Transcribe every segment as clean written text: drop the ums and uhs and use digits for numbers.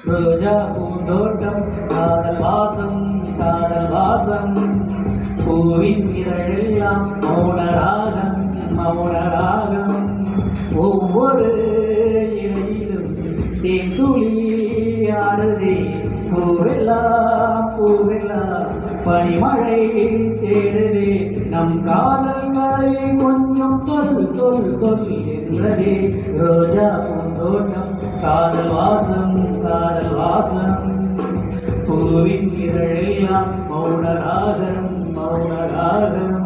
ரோஜா பூந்தோட்டம் காதல் வாசம் காதல் வாசம் பூவின் இதழெல்லாம் மௌனராகம் மௌனராகம் ஒவ்வொரு இலையிலும் தேன்துளி ஆடுதே பூவெல்லாம் பூவெல்லாம் பனிமழை தேடுதே நம் காதல் கதையை கொஞ்சம் சொல் சொல் சொல் என்றதே ரோஜா பூந்தோட்டம் காதல் வாசம் காதல் வாசம் பூவின் இதழெல்லாம் மௌனராகம் மௌனராகம்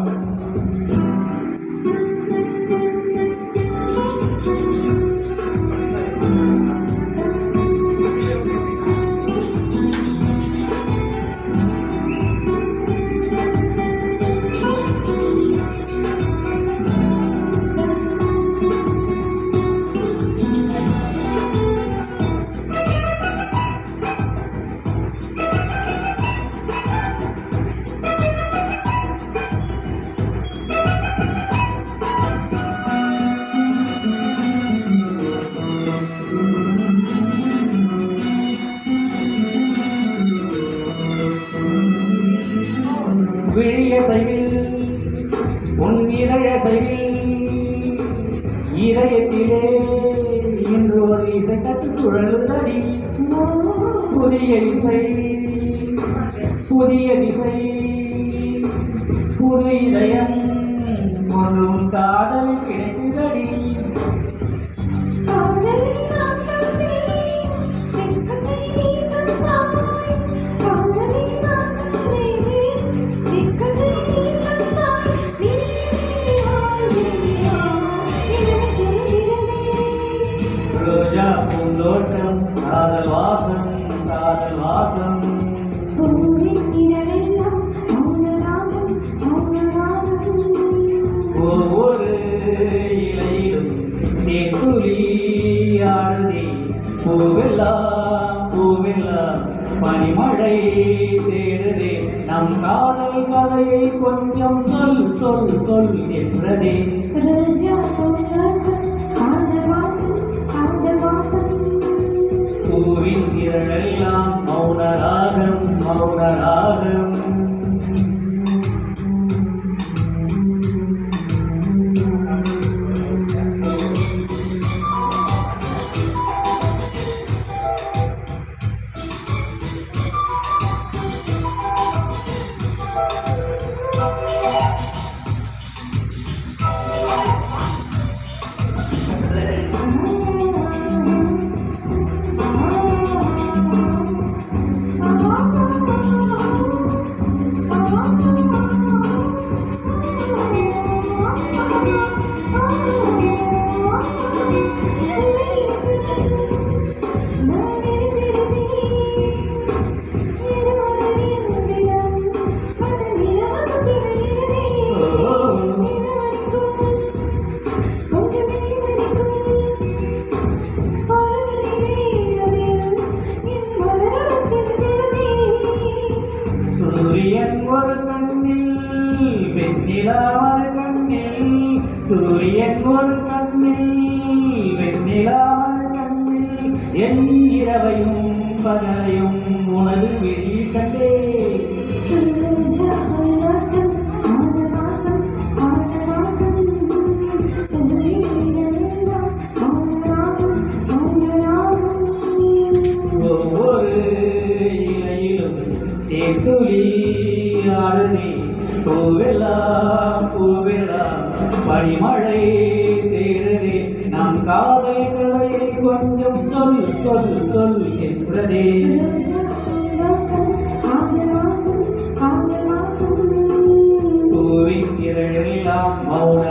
விழிய சைவில் உன் இதய சைவில் இதயத்திலே இன்று ஒரு இசை கட்டு சுழலுதடி புதிய இசை புதிய திசை புது இதயம் முழும் காதல் கிடைக்குதடி ரோஜா பூந்தோட்டம் காதல் வாசம் காதல் வாசம் ஒவ்வொரு இலையிலும் தேன்துளி ஆடுதே பூவெல்லாம் பூவெல்லாம் பனிமழை தேடுதே நம் காதல் கதையை கொஞ்சம் சொல் சொல் சொல் என்றதே பூவின் இதழெல்லாம் மௌனராகம் மௌனராகம் சூரியன் ஒரு கண்ணில் வெண்ணிலா ஒரு கண்ணில் சூரியன் ஒரு கண்ணில் வெண்ணிலா ஒரு கண்ணில் என் இரவையும் பகலையும் உனது வெளி கண்டே ஒவ்வொரு இலையிலும் தேன்துளி ஆடுதே பூவெல்லாம் பூவெல்லாம் பனிமழை தேடுதே நம் காதல் கதையை கொஞ்சம் சொல் சொல் சொல் என்றதே பூவின் இதழெல்லாம் மௌன